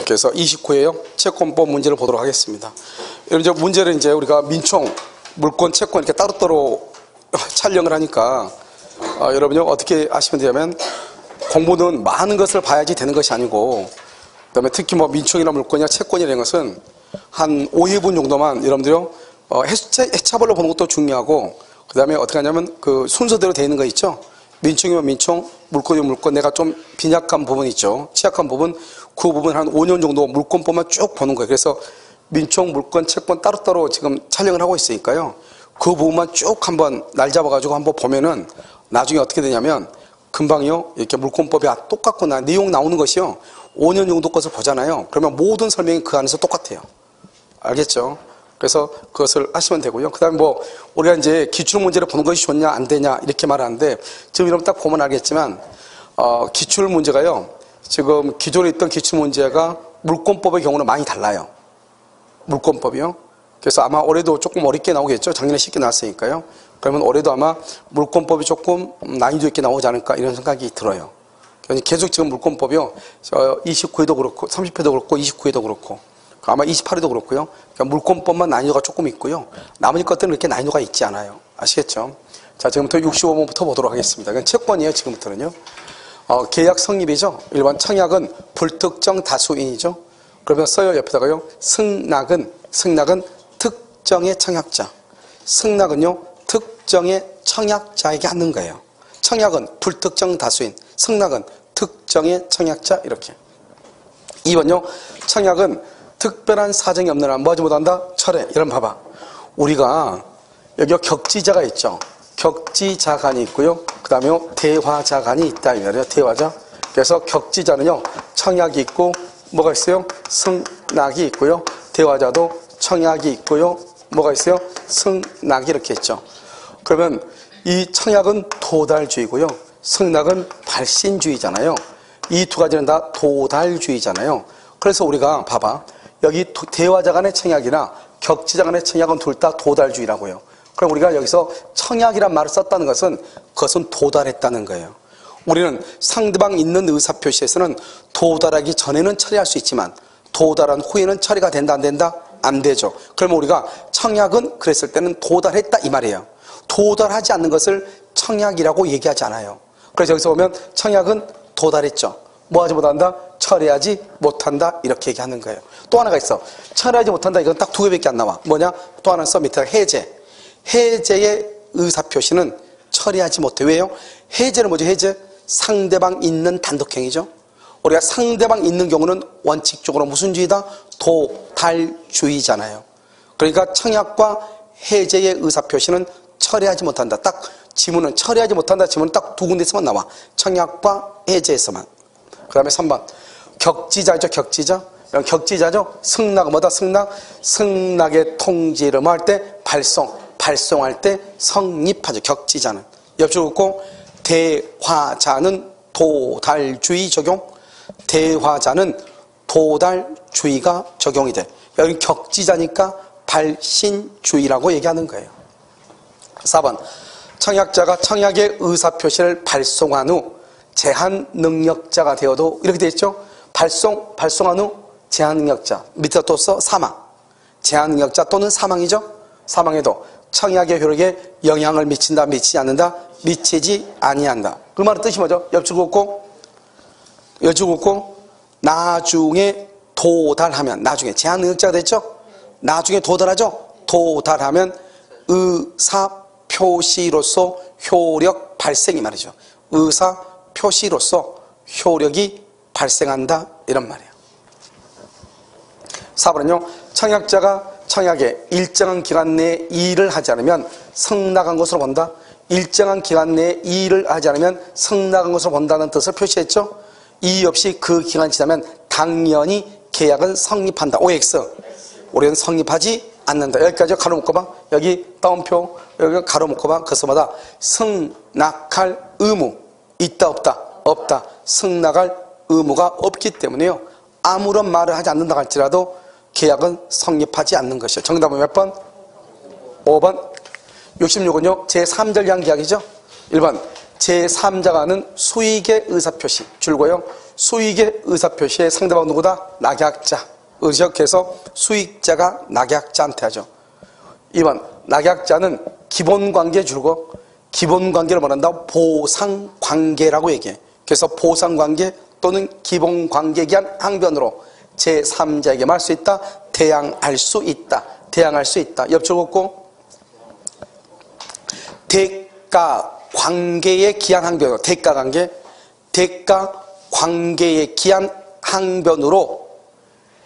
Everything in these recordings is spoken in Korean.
그래서 29회요. 채권법 문제를 보도록 하겠습니다. 이제 문제를 이제 우리가 민총, 물권, 채권 이렇게 따로따로 촬영을 하니까 여러분이 어떻게 아시면 되냐면 공부는 많은 것을 봐야지 되는 것이 아니고 그다음에 특히 뭐 민총이나 물권이나 채권이라는 것은 한 5회분 정도만 여러분들요 해차별로 보는 것도 중요하고 그다음에 어떻게 하냐면 그 순서대로 되어 있는 거 있죠. 민총이면 민총, 물권이면 물권. 내가 좀 빈약한 부분 있죠. 취약한 부분, 그 부분 한 5년 정도 물권법만 쭉 보는 거예요. 그래서 민총, 물권, 채권 따로따로 지금 촬영을 하고 있으니까요. 그 부분만 쭉 한번 날 잡아가지고 한번 보면은 나중에 어떻게 되냐면 금방요 이렇게 물권법이 똑같고 내용 나오는 것이요 5년 정도 것을 보잖아요. 그러면 모든 설명이 그 안에서 똑같아요. 알겠죠? 그래서 그것을 하시면 되고요. 그 다음에 뭐 우리가 이제 기출문제를 보는 것이 좋냐 안 되냐 이렇게 말하는데 지금 여러분 딱 보면 알겠지만 기출문제가요 지금 기존에 있던 기출문제가 물권법의 경우는 많이 달라요. 물권법이요. 그래서 아마 올해도 조금 어렵게 나오겠죠. 작년에 쉽게 나왔으니까요. 그러면 올해도 아마 물권법이 조금 난이도 있게 나오지 않을까 이런 생각이 들어요. 계속 지금 물권법이요 29회도 그렇고 30회도 그렇고 29회도 그렇고 아마 28회도 그렇고요. 그러니까 물권법만 난이도가 조금 있고요. 나머지 것들은 이렇게 난이도가 있지 않아요. 아시겠죠? 자, 지금부터 65번부터 보도록 하겠습니다. 이건 채권이에요. 지금부터는요. 계약 성립이죠. 일반 청약은 불특정 다수인이죠. 그러면 써요. 옆에다가요. 승낙은 특정의 청약자. 승낙은요. 특정의 청약자에게 하는 거예요. 청약은 불특정 다수인. 승낙은 특정의 청약자. 이렇게. 2번요. 청약은 특별한 사정이 없는 한 뭐하지 못한다? 철회. 여러분 봐봐. 우리가 여기 격지자가 있죠. 격지자간이 있고요. 그 다음에 대화자간이 있다. 이 말이에요. 대화자. 그래서 격지자는요. 청약이 있고 뭐가 있어요? 승낙이 있고요. 대화자도 청약이 있고요. 뭐가 있어요? 승낙이 이렇게 있죠. 그러면 이 청약은 도달주의고요. 승낙은 발신주의잖아요. 이 두 가지는 다 도달주의잖아요. 그래서 우리가 봐봐. 여기 대화자 간의 청약이나 격지자 간의 청약은 둘 다 도달주의라고요. 그럼 우리가 여기서 청약이란 말을 썼다는 것은 그것은 도달했다는 거예요. 우리는 상대방 있는 의사표시에서는 도달하기 전에는 처리할 수 있지만 도달한 후에는 처리가 된다 안 된다? 안 되죠. 그러면 우리가 청약은 그랬을 때는 도달했다 이 말이에요. 도달하지 않는 것을 청약이라고 얘기하지 않아요. 그래서 여기서 보면 청약은 도달했죠. 뭐하지 못한다? 처리하지 못한다 이렇게 얘기하는 거예요. 또 하나가 있어. 처리하지 못한다 이건 딱 두 개밖에 안 나와. 뭐냐? 또 하나 써 밑에 해제. 해제의 의사표시는 처리하지 못해. 왜요? 해제는 뭐죠? 해제? 상대방 있는 단독행위죠. 우리가 상대방 있는 경우는 원칙적으로 무슨 주의다? 도달주의잖아요. 그러니까 청약과 해제의 의사표시는 처리하지 못한다. 딱 지문은 처리하지 못한다 지문은 딱 두 군데서만 나와. 청약과 해제에서만. 그 다음에 3번 격지자죠. 격지자죠. 승낙은 뭐다? 승낙의 통지를 뭐 할 때? 발송할 때 성립하죠. 격지자는. 옆줄 긋고 대화자는 도달주의 적용. 대화자는 도달주의가 적용이 돼. 여기 격지자니까 발신주의라고 얘기하는 거예요. 4번 청약자가 청약의 의사표시를 발송한 후 제한 능력자가 되어도 이렇게 되어 있죠. 발송한 후 제한 능력자. 밑에 또 써 사망. 제한 능력자 또는 사망이죠. 사망에도 청약의 효력에 영향을 미친다, 미치지 않는다, 미치지 아니한다. 그 말은 뜻이 뭐죠? 옆줄 긋고 나중에 도달하면 나중에 제한 능력자가 됐죠. 나중에 도달하죠. 도달하면 의사표시로서 효력 발생이 말이죠. 의사표시로서 효력이 발생한다 이런 말이에요. 4번은요. 청약자가 청약에 일정한 기간 내에 이의를 하지 않으면 성낙한 것으로 본다. 일정한 기간 내에 이의를 하지 않으면 성낙한 것으로 본다는 뜻을 표시했죠. 이의 없이 그 기간이 지나면 당연히 계약은 성립한다. OX. 우리는 성립하지 않는다. 여기까지 가로 묶어봐. 여기 따옴표 여기 가로 묶어봐. 그것마다 승낙할 의무 있다 없다? 없다. 승낙할 의무가 없기 때문에요. 아무런 말을 하지 않는다 할지라도 계약은 성립하지 않는 것이요. 정답은 몇 번? 5번. 66은요. 제3절 이한 계약이죠. 1번 제3자가 하는 수익의 의사표시 줄고요. 수익의 의사표시의 상대방 누구다? 낙약자. 의적해서 수익자가 낙약자한테 하죠. 2번 낙약자는 기본관계 줄고 기본관계를 말한다고 보상관계라고 얘기해. 그래서 보상관계 또는 기본관계에 기한 항변으로 제3자에게 말할 수 있다. 대항할 수 있다. 대항할 수 있다. 옆줄 긋고 대가 관계에 기한 항변으로 대가 관계 대가 관계에 기한 항변으로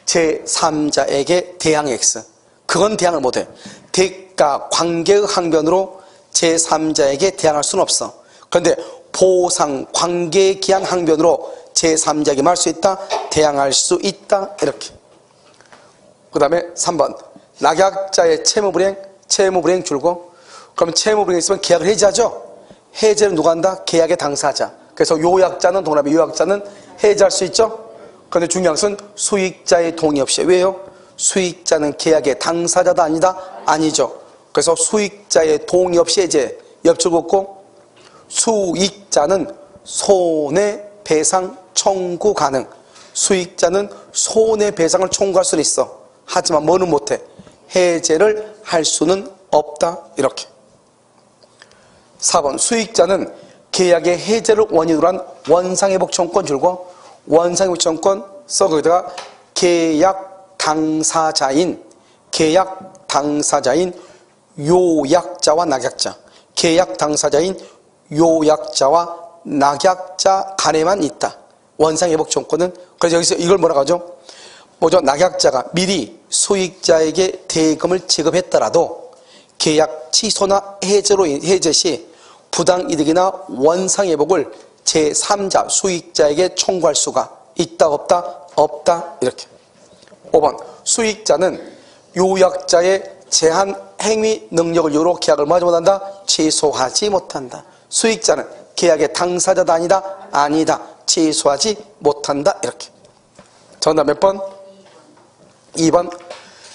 제3자에게 대항 X. 그건 대항을 못해. 대가 관계의 항변으로 제3자에게 대항할 수는 없어. 그런데 보상 관계에 기한 항변으로 제3자에게 말할 수 있다. 대항할 수 있다. 이렇게. 그 다음에 3번 낙약자의 채무불이행 줄고 그러면 채무불이행 있으면 계약을 해지하죠. 해제는 누가 한다? 계약의 당사자. 그래서 요약자는 동일하면 요약자는 해제할 수 있죠. 그런데 중요한 것은 수익자의 동의 없이. 왜요? 수익자는 계약의 당사자다 아니다? 아니죠. 그래서 수익자의 동의 없이 해제. 옆줄 긋고 수익자는 손해배상 청구 가능. 수익자는 손해배상을 청구할 수는 있어. 하지만 뭐는 못해? 해제를 할 수는 없다. 이렇게. 4번 수익자는 계약의 해제를 원인으로 한 원상회복 청구권 줄고 원상회복 청구권 써 거기다가 계약 당사자인 요약자와 낙약자 계약 당사자인 요약자와 낙약자 간에만 있다. 원상회복 청구권은. 그래서 여기서 이걸 뭐라고 하죠? 뭐죠? 낙약자가 미리 수익자에게 대금을 지급했더라도 계약 취소나 해제 시 부당이득이나 원상회복을 제3자 수익자에게 청구할 수가 있다 없다? 없다. 이렇게. 5번 수익자는 요약자의 제한 행위 능력을 이유로 계약을 뭐하지 못한다? 취소하지 못한다. 수익자는 계약의 당사자다 아니다? 아니다. 취소하지 못한다. 이렇게. 정답 몇 번? 2번.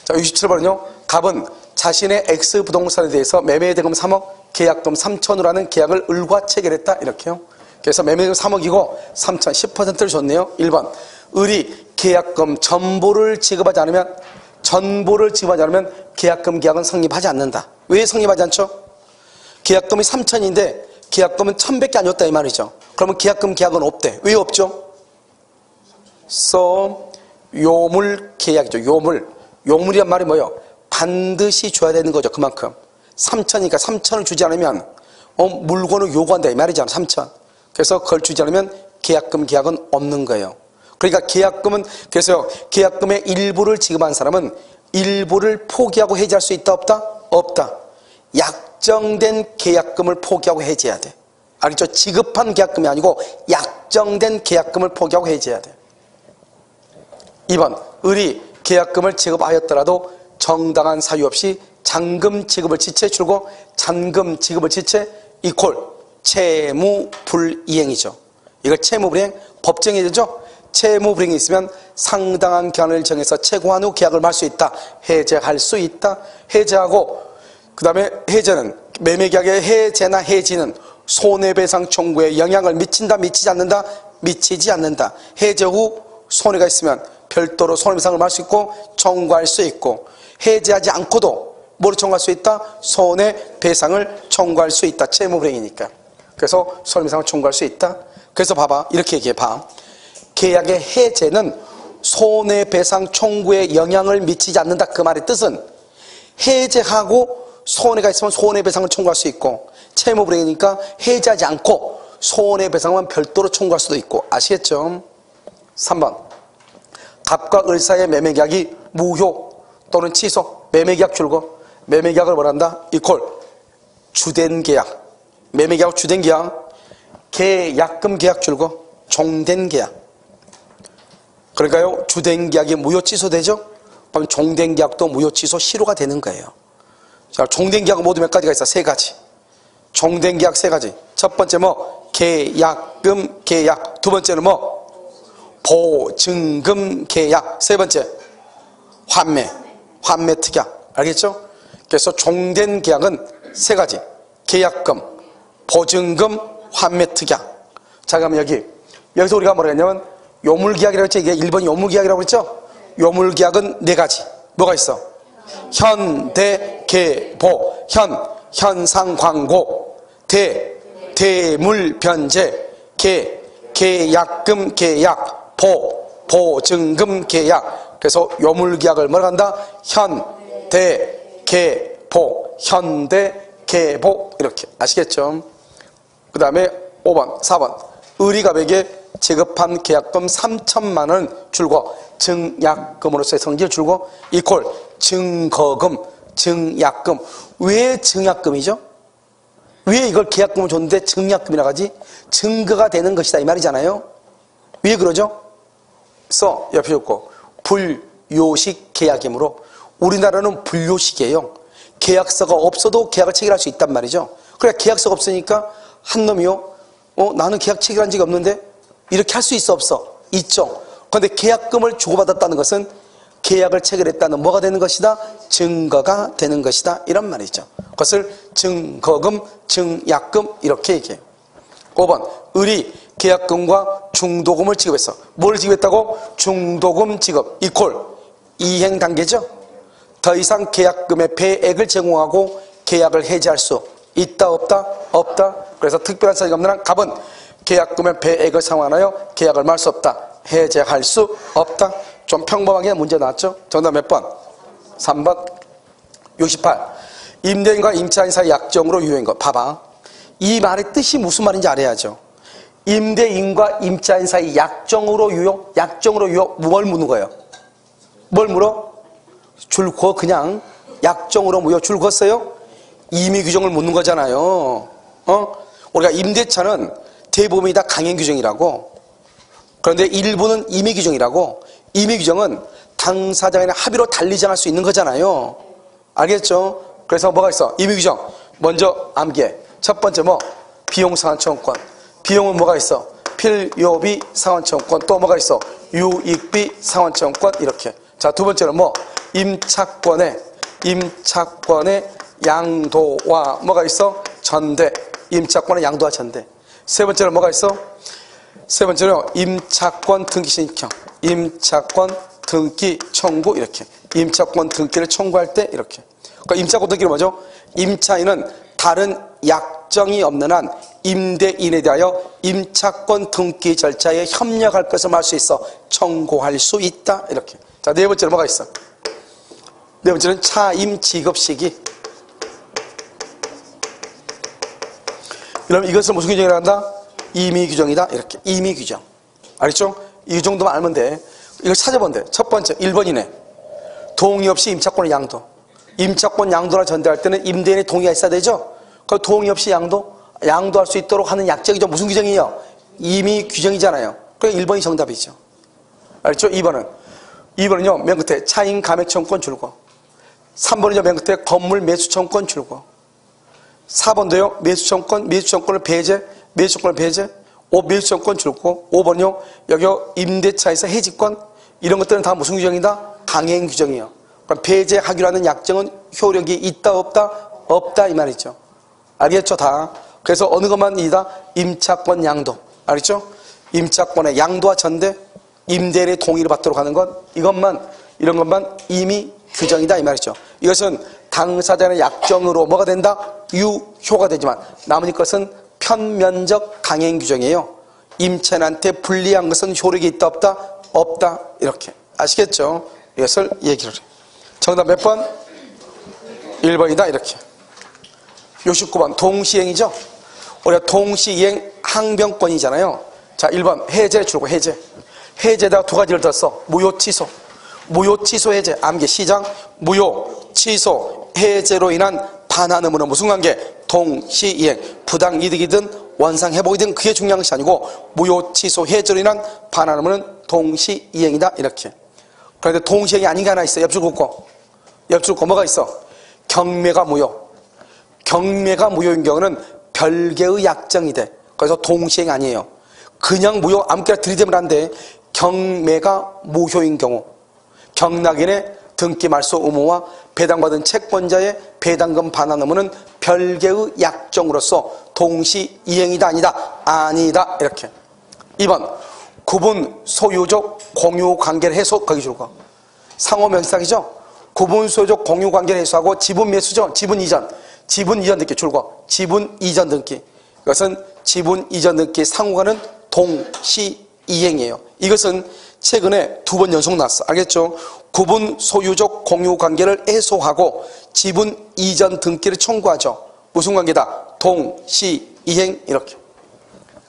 자, 67번은요. 갑은 자신의 X 부동산에 대해서 매매대금 3억, 계약금 3천으로 하는 계약을 을과 체결했다. 이렇게요. 그래서 매매대금 3억이고 3천 10%를 줬네요. 1번. 을이 계약금 전부를 지급하지 않으면 계약금 계약은 성립하지 않는다. 왜 성립하지 않죠? 계약금이 3천인데 계약금은 1,000밖에 안 줬다 이 말이죠. 그러면 계약금 계약은 없대. 왜 없죠? 요물 계약이죠. 요물이란 말이 뭐예요? 반드시 줘야 되는 거죠. 그만큼 3천이니까 3천을 주지 않으면 물건을 요구한다 이 말이잖아. 3천. 그래서 그걸 주지 않으면 계약금 계약은 없는 거예요. 그러니까 그래서 계약금의 일부를 지급한 사람은 일부를 포기하고 해지할 수 있다 없다? 없다. 약정된 계약금을 포기하고 해지해야 돼. 알겠죠? 지급한 계약금이 아니고 약정된 계약금을 포기하고 해지해야 돼. 2번. 을이 계약금을 지급하였더라도 정당한 사유 없이 잔금 지급을 지체 줄고 잔금 지급을 지체 이콜 채무불이행이죠. 이걸 채무불이행 법정이 되죠. 채무불이행이 있으면 상당한 기한을 정해서 최고한 후 계약을 할 수 있다. 해제할 수 있다. 해제하고 그 다음에 해제는 매매계약의 해제나 해지는 손해배상 청구에 영향을 미친다 미치지 않는다? 미치지 않는다. 해제 후 손해가 있으면 별도로 손해배상을 할 수 있고 청구할 수 있고 해제하지 않고도 뭐를 청구할 수 있다? 손해배상을 청구할 수 있다. 채무불이행이니까. 그래서 손해배상을 청구할 수 있다. 그래서 봐봐. 이렇게 얘기해 봐. 계약의 해제는 손해배상 청구에 영향을 미치지 않는다. 그 말의 뜻은 해제하고 손해가 있으면 손해배상을 청구할 수 있고 채무불이행이니까 해제하지 않고 손해배상만 별도로 청구할 수도 있고. 아시겠죠? 3번. 갑과 을 사이의 매매계약이 무효 또는 취소. 매매계약 줄고 매매계약을 뭐란다? 이콜 주된 계약. 매매계약 주된 계약. 계약금 계약 줄고 종된 계약. 그러니까요, 주된 계약이 무효 취소되죠? 그럼 종된 계약도 무효 취소 실효가 되는 거예요. 자, 종된 계약은 모두 몇 가지가 있어? 3가지. 종된 계약 3가지. 첫 번째 뭐? 계약금 계약. 두 번째는 뭐? 보증금 계약. 세 번째 환매 특약. 알겠죠? 그래서 종된 계약은 3가지. 계약금, 보증금, 환매특약. 자, 그러면 여기서 우리가 뭐라 했냐면 요물계약이라고 했죠. 이게 1번이 요물계약이라고 했죠. 요물계약은 4가지. 뭐가 있어? 현대계보, 현상광고, 대물변제, 계약금 계약, 보증금 계약. 그래서 요물계약을 뭐라 한다? 현대계보, 현대계보. 이렇게 아시겠죠? 그 다음에 5번, 4번. 의리갑에게 지급한 계약금 3천만 원 줄고 증약금으로서의 성질을 줄고 이퀄 증거금, 증약금. 왜 증약금이죠? 왜 이걸 계약금을 줬는데 증약금이라고 하지? 증거가 되는 것이다 이 말이잖아요. 왜 그러죠? 그래서 옆에 적고 불요식 계약이므로 우리나라는 불요식이에요. 계약서가 없어도 계약을 체결할 수 있단 말이죠. 그래 계약서가 없으니까 한 놈이요. 나는 계약 체결한 적이 없는데 이렇게 할 수 있어 없어? 있죠. 그런데 계약금을 주고받았다는 것은 계약을 체결했다는 뭐가 되는 것이다? 증거가 되는 것이다 이런 말이죠. 그것을 증거금, 증약금 이렇게 얘기해요. 5번 의리 계약금과 중도금을 지급했어. 뭘 지급했다고? 중도금 지급 이퀄 이행 단계죠. 더 이상 계약금의 배액을 제공하고 계약을 해지할 수 있다 없다? 없다. 그래서 특별한 사유가 없는 한 갑은 계약금의 배액을 상환하여 계약을 말 수 없다. 해제할 수 없다. 좀 평범하게 문제 나왔죠? 정답 몇 번? 3번 68. 임대인과 임차인 사이 약정으로 유효인 거. 봐봐. 이 말의 뜻이 무슨 말인지 알아야죠. 임대인과 임차인 사이 약정으로 유효? 약정으로 유효? 뭘 묻는 거예요? 뭘 물어? 줄 그어 그냥 약정으로 무효 줄 그었어요? 임의 규정을 묻는 거잖아요. 우리가 임대차는 대부분이 다 강행 규정이라고. 그런데 일부는 임의 규정이라고. 임의 규정은 당사자 간의 합의로 달리 정할 수 있는 거잖아요. 알겠죠? 그래서 뭐가 있어? 임의 규정. 먼저 암기해. 첫 번째 뭐? 비용 상환청구권. 비용은 뭐가 있어? 필요비 상환청구권. 또 뭐가 있어? 유익비 상환청구권. 이렇게. 자, 두 번째는 뭐? 임차권의 양도와 뭐가 있어? 전대. 임차권의 양도와 전대. 세 번째는 뭐가 있어? 세 번째는 임차권 등기 신청. 임차권 등기 청구. 이렇게. 임차권 등기를 청구할 때 이렇게. 그러니까 임차권 등기는 뭐죠? 임차인은 다른 약정이 없는 한 임대인에 대하여 임차권 등기 절차에 협력할 것을 말 수 있어. 청구할 수 있다. 이렇게. 자, 네 번째는 뭐가 있어? 네 번째는 차임 지급 시기. 그럼 이것을 무슨 규정이라고 한다? 임의 규정이다. 이렇게. 임의 규정. 알겠죠? 이 정도만 알면 돼. 이걸 찾아보면 돼. 첫 번째, 1번이네. 동의 없이 임차권을 양도. 임차권 양도나 전대할 때는 임대인의 동의가 있어야 되죠? 그 동의 없이 양도할 수 있도록 하는 약정이죠. 무슨 규정이에요? 임의 규정이잖아요. 그래 1번이 정답이죠. 알겠죠? 2번은요, 맨 끝에 차임 감액 청구권 줄고. 3번은요, 맨 끝에 건물 매수 청구권 줄고. 4번도요, 매수청권을 배제, 매수청권을 배제, 매수청권 줄고. 5번요, 여기 임대차에서 해지권, 이런 것들은 다 무슨 규정이다? 강행 규정이에요. 그럼 배제하기로 하는 약정은 효력이 있다, 없다? 없다, 이 말이죠. 알겠죠, 다? 그래서 어느 것만 이다? 임차권 양도. 알겠죠? 임차권의 양도와 전대, 임대인의 동의를 받도록 하는 것, 이런 것만 임의 규정이다, 이 말이죠. 이것은 당사자의 약정으로 뭐가 된다? 유효가 되지만 나머지 것은 편면적 강행 규정이에요. 임차인한테 불리한 것은 효력이 있다 없다? 없다. 이렇게. 아시겠죠? 이것을 얘기를 해요. 정답 몇 번? 1번이다. 이렇게. 69번 동시행이죠? 우리가 동시행 항변권이잖아요. 자, 1번 해제 줄고 해제. 해제에다가 두 가지를 뒀어. 무효 취소. 무효 취소 해제. 암기 시작. 무효 취소 해제로 인한 반환 의무는 무슨 관계? 동시이행. 부당 이득이든 원상 회복이든 그게 중요한 것이 아니고 무효 취소 해제로 인한 반환 의무는 동시이행이다. 이렇게. 그런데 동시이행이 아닌 게 하나 있어. 옆줄 긋고. 옆줄 긋고 뭐가 있어? 경매가 무효. 경매가 무효인 경우는 별개의 약정이 돼. 그래서 동시이행 아니에요. 그냥 무효 아무렇게나 들이대면 안 돼. 경매가 무효인 경우 경락인의 등기 말소 의무와 배당받은 채권자의 배당금 반환 의무는 별개의 약정으로서 동시 이행이다 아니다? 아니다. 이렇게. 2번 구분 소유적 공유 관계를 해소. 거기 줄거. 상호 명사이죠. 구분 소유적 공유 관계를 해소하고 지분 매수죠. 지분 이전. 지분 이전 등기 줄거. 지분 이전 등기. 이것은 지분 이전 등기 상호가는 동시 이행이에요. 이것은 최근에 2번 연속 나왔어. 알겠죠? 구분 소유적 공유 관계를 해소하고 지분 이전 등기를 청구하죠. 무슨 관계다? 동시 이행. 이렇게.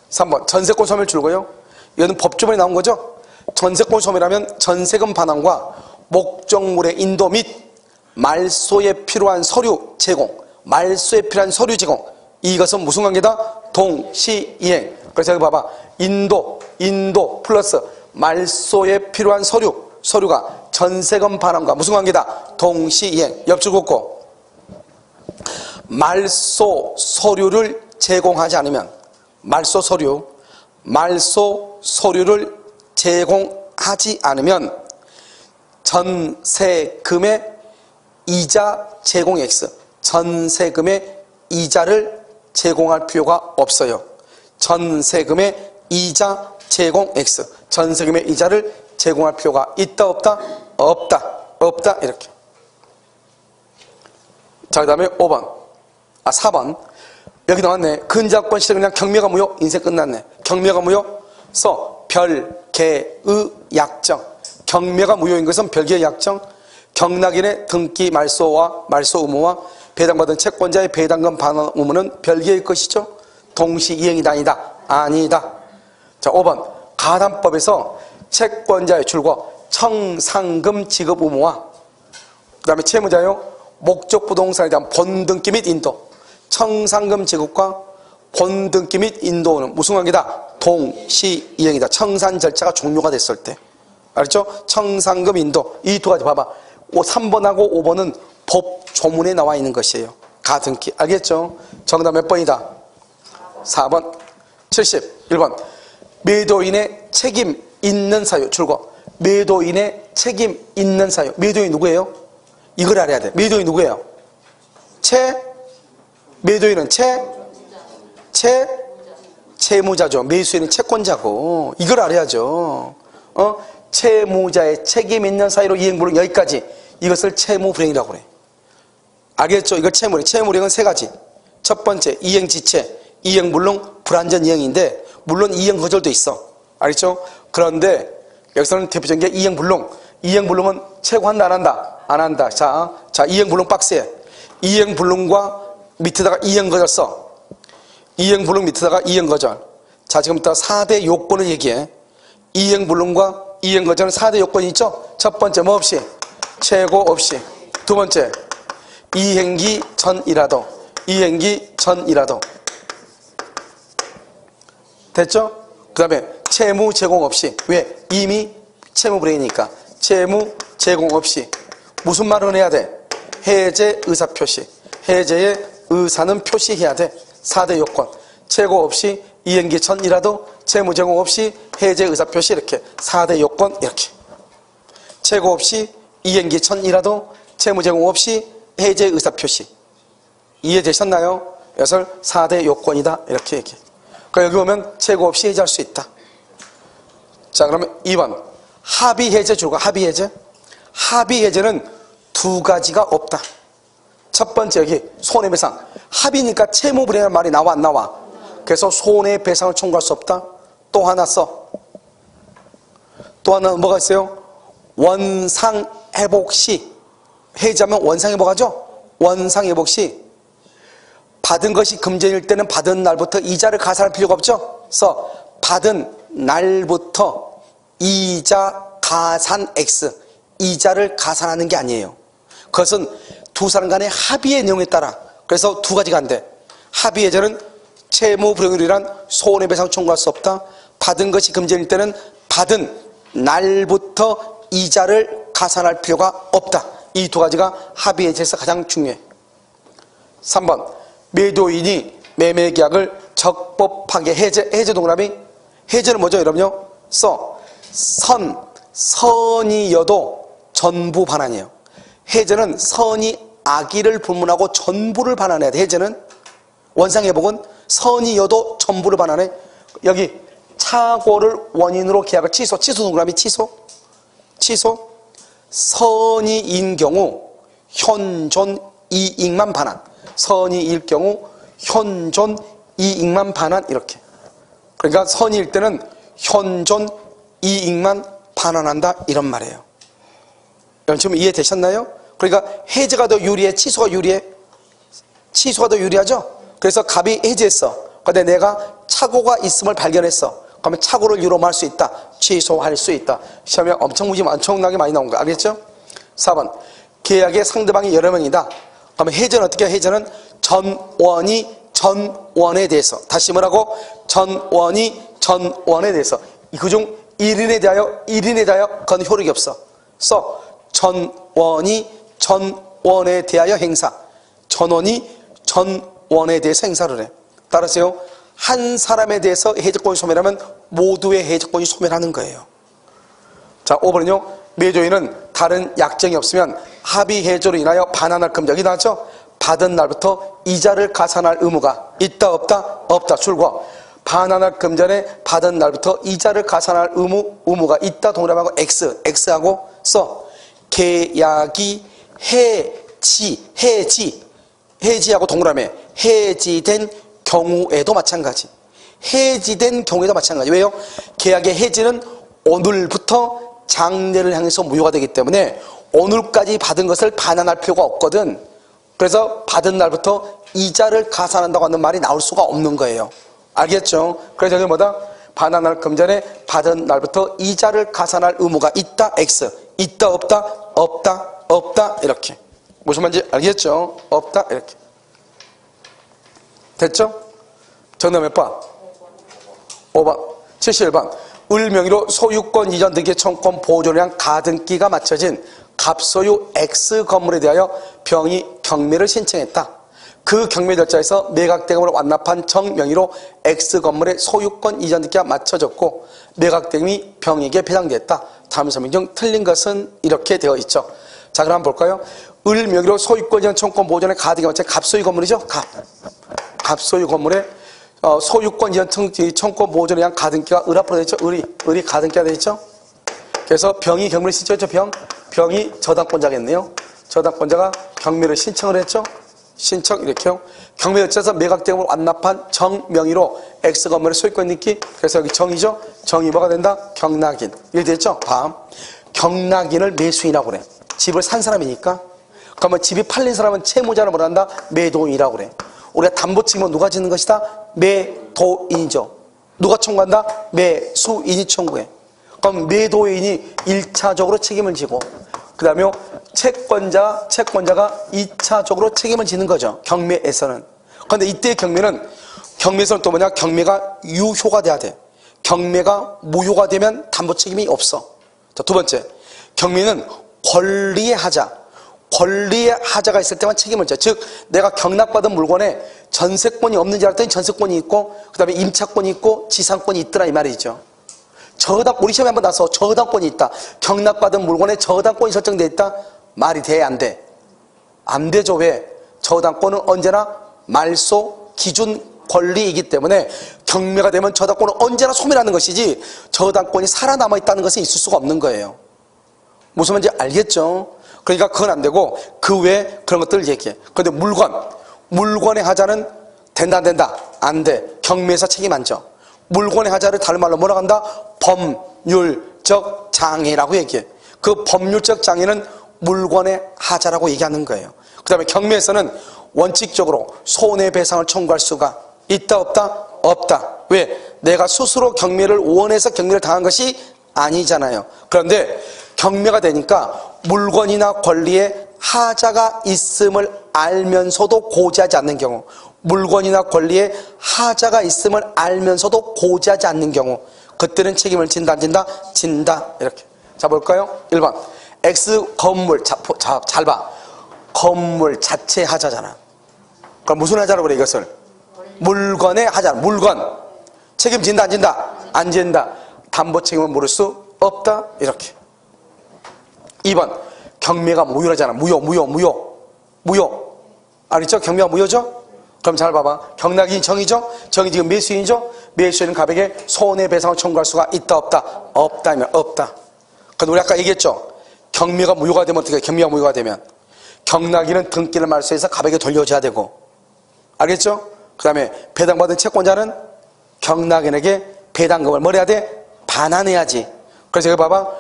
3번 전세권 소멸 줄거요. 이거는 법조문에 나온 거죠. 전세권 소멸하면 전세금 반환과 목적물의 인도 및 말소에 필요한 서류 제공. 말소에 필요한 서류 제공. 이것은 무슨 관계다? 동시 이행. 그래서 여기 봐봐. 인도 플러스 말소에 필요한 서류가 전세금 반환과 무슨 관계다? 동시 이행. 옆줄 긋고. 말소 서류를 제공하지 않으면 말소 서류를 제공하지 않으면 전세금의 이자 제공 X. 전세금의 이자를 제공할 필요가 없어요. 전세금의 이자 제공 X. 전세금의 이자를 제공할 필요가 있다 없다? 없다. 이렇게. 자, 그 다음에 4번. 여기 나왔네. 근저작권 시대 그냥 경매가 무효. 인생 끝났네. 경매가 무효. 별개의 약정. 경매가 무효인 것은 별개의 약정. 경락인의 등기 말소와 말소 의무와 배당받은 채권자의 배당금 반환 의무는 별개의 것이죠. 동시 이행이다 아니다? 아니다. 자, 5번. 가담법에서 채권자의 줄과 청산금 지급 의무와 그 다음에 채무자요 목적 부동산에 대한 본등기 및 인도. 청산금 지급과 본등기 및 인도는 무슨 관계다? 동시 이행이다. 청산 절차가 종료가 됐을 때. 알았죠? 청산금 인도. 이 두 가지 봐봐. 3번하고 5번은 법조문에 나와 있는 것이에요. 가등기. 알겠죠? 정답 몇 번이다? 4번. 71번. 매도인의 책임 있는 사유. 줄거. 매도인의 책임 있는 사유. 매도인 누구예요? 이걸 알아야 돼. 매도인 누구예요? 매도인은 채무자죠. 매수인은 채권자고. 이걸 알아야죠. 채무자의 책임 있는 사유로 이행불능. 여기까지. 이것을 채무불행이라고 그래. 알겠죠? 이걸 채무불행. 채무불행은 3가지. 첫 번째 이행지체, 이행불능, 불완전 이행인데 물론 이행거절도 있어. 알겠죠? 그런데 여기서는 대표적인 게 이행불능. 이행불능은 최고한다 안 한다? 안 한다. 자 이행불능 박스에 이행불능과 밑에다가 이행거절 써. 이행불능 밑에다가 이행거절. 자, 지금부터 4대 요건을 얘기해. 이행불능과 이행거절은 4대 요건이 있죠? 첫 번째 뭐 없이? 최고 없이. 두 번째 이행기 전이라도. 됐죠? 그 다음에 채무 제공 없이. 왜? 이미 채무불행이니까. 채무 제공 없이. 무슨 말을 해야 돼? 해제 의사표시. 해제의 의사는 표시해야 돼. 4대 요건. 최고 없이 이행기 전이라도 채무 제공 없이 해제 의사표시. 이렇게 4대 요건. 이렇게. 최고 없이 이행기 전이라도 채무 제공 없이 해제 의사표시. 이해되셨나요? 이것을 4대 요건이다. 이렇게 얘기해. 그러니까 여기 보면 최고 없이 해제할 수 있다. 자, 그러면 2번. 합의해제 줄거. 합의해제. 합의해제는 2가지가 없다. 첫 번째 여기 손해배상. 합의니까 채무불이라는 말이 나와 안 나와? 그래서 손해배상을 청구할 수 없다. 또 하나 써. 또 하나는 뭐가 있어요? 원상회복 시. 해제하면 원상회복하죠? 원상회복 시 받은 것이 금전일 때는 받은 날부터 이자를 가산할 필요가 없죠? 그래서 받은 날부터 이자 가산 X. 이자를 가산하는 게 아니에요. 그것은 두 사람 간의 합의의 내용에 따라. 그래서 2가지가 안 돼. 합의해제는 채무불응률이란 손해배상 청구할 수 없다. 받은 것이 금전일 때는 받은 날부터 이자를 가산할 필요가 없다. 이 2가지가 합의해제에서 가장 중요해. 3번. 매도인이 매매계약을 적법하게 해제 동그라미. 해제는 뭐죠 여러분요? 선이여도 전부 반환이에요. 해제는 선이 악의를 불문하고 전부를 반환해야 돼. 해제는 원상회복은 선이여도 전부를 반환해. 여기 착오를 원인으로 계약을 취소. 취소 동그라미 취소. 취소. 선이인 경우 현존 이익만 반환. 선이일 경우 현존 이익만 반환. 이렇게. 그러니까 선이일 때는 현존 이익만 반환한다 이런 말이에요. 여러분 지금 이해되셨나요? 그러니까 해제가 더 유리해? 취소가 유리해? 취소가 더 유리하죠? 그래서 갑이 해제했어. 근데 내가 착오가 있음을 발견했어. 그러면 착오를 유로할 수 있다. 취소할 수 있다. 시험에 엄청나게 많이 나온 거 알겠죠? 4번 계약의 상대방이 여러 명이다. 그러면 해제는 어떻게 해요? 해제는 전원이 전원에 대해서. 다시 뭐라고? 전원이 전원에 대해서. 그중 1인에 대하여 그건 효력이 없어. 전원이 전원에 대하여 행사. 전원이 전원에 대해서 행사를 해. 따라서요. 한 사람에 대해서 해제권이 소멸하면 모두의 해제권이 소멸하는 거예요. 자, 5번은요. 매조인은 다른 약정이 없으면 합의 해조로 인하여 반환할 금액이 나죠. 받은 날부터 이자를 가산할 의무가 있다 없다? 없다. 줄과 반환할 금전에 받은 날부터 이자를 가산할 의무가 있다. 동그라미하고 X하고 계약이 해지하고 동그라미 해지된 경우에도 마찬가지. 해지된 경우에도 마찬가지. 왜요? 계약의 해지는 오늘부터 장래를 향해서 무효가 되기 때문에 오늘까지 받은 것을 반환할 필요가 없거든. 그래서 받은 날부터 이자를 가산한다고 하는 말이 나올 수가 없는 거예요. 알겠죠? 그래서 여기 뭐다? 반환할 금전에 받은 날부터 이자를 가산할 의무가 있다. X. 있다 없다? 없다. 없다. 이렇게. 무슨 말인지 알겠죠? 없다. 이렇게. 됐죠? 정답 몇 번? 5번. 71번. 을명의로 소유권 이전 등기 청권 보존을 위한 가등기가 맞춰진 갑소유 X 건물에 대하여 병이 경매를 신청했다. 그 경매 절차에서 매각대금을 완납한 정명의로 X 건물의 소유권 이전 등기가 맞춰졌고 매각대금이 병에게 배상됐다. 다음 설명 중 틀린 것은 이렇게 되어 있죠. 자, 그럼 한번 볼까요? 을명의로 소유권 이전 청권 보존의 가등기가 맞춰진 갑소유 건물이죠. 갑소유 건물의 소유권 이전 청권 보존에 의한 가등기가 을 앞으로 되어 있죠. 을이 가등기가 되어 있죠. 그래서 병이 경매를 신청했죠. 병이 저당권자겠네요. 저당권자가 경매를 신청을 했죠. 신청 이렇게요. 경매 절차에서 매각대금을 완납한 정명의로 X 건물의 소유권 등기. 그래서 여기 정이죠. 정이 뭐가 된다? 경락인. 이렇게 됐죠. 다음 경락인을 매수인이라고 그래. 집을 산 사람이니까. 그러면 집이 팔린 사람은 채무자를 뭐라 한다? 매도인이라고 그래. 우리가 담보책임은 누가 짓는 것이다? 매도인이죠. 누가 청구한다? 매수인이 청구해. 그럼 매도인이 1차적으로 책임을 지고 그 다음에 채권자가 2차적으로 책임을 지는 거죠. 경매에서는. 그런데 이때의 경매에서는 또 뭐냐? 경매가 유효가 돼야 돼. 경매가 무효가 되면 담보 책임이 없어. 자, 두 번째. 경매는 권리의 하자가 있을 때만 책임을 져. 즉 내가 경락받은 물건에 전세권이 없는지 알았더니 전세권이 있고 그 다음에 임차권이 있고 지상권이 있더라 이 말이죠. 우리 시험에 한번 나서 저당권이 있다. 경락받은 물건에 저당권이 설정되어 있다. 말이 돼? 안 돼? 안 되죠. 왜? 저당권은 언제나 말소 기준 권리이기 때문에 경매가 되면 저당권은 언제나 소멸하는 것이지 저당권이 살아남아 있다는 것은 있을 수가 없는 거예요. 무슨 말인지 알겠죠? 그러니까 그건 안 되고 그 외에 그런 것들을 얘기해. 그런데 물건의 하자는 된다 안 된다? 안 돼. 경매에서 책임 안 져. 물건의 하자를 다른 말로 뭐라고 한다? 법률적 장애라고 얘기해. 그 법률적 장애는 물건의 하자라고 얘기하는 거예요. 그 다음에 경매에서는 원칙적으로 손해배상을 청구할 수가 있다 없다? 없다. 왜? 내가 스스로 경매를 원해서 경매를 당한 것이 아니잖아요. 그런데 경매가 되니까 물건이나 권리에 하자가 있음을 알면서도 고지하지 않는 경우, 물건이나 권리에 하자가 있음을 알면서도 고지하지 않는 경우, 그때는 책임을 진다 안 진다? 진다. 이렇게. 자, 볼까요? 1번 X 건물. 잘 봐. 건물 자체 하자잖아. 그럼 무슨 하자라고 그래 이것을? 물건의 하자. 물건. 책임진다 안 진다? 안 진다. 담보 책임을 물을 수 없다. 이렇게. 2번 경매가 무효라잖아. 무효. 알겠죠? 경매가 무효죠? 그럼 잘 봐봐. 경락이 정이죠? 정이 지금 매수인이죠? 매수인은 갑에게 손해배상을 청구할 수가 있다 없다? 없다면 없다. 근데 우리 아까 얘기했죠? 경매가 무효가 되면 어떻게 해? 경매가 무효가 되면 경락인은 등기를 말소해서 갑에게 돌려줘야 되고, 알겠죠? 그 다음에 배당받은 채권자는 경락인에게 배당금을 뭘 해야 돼? 반환해야지. 그래서 여기 봐봐.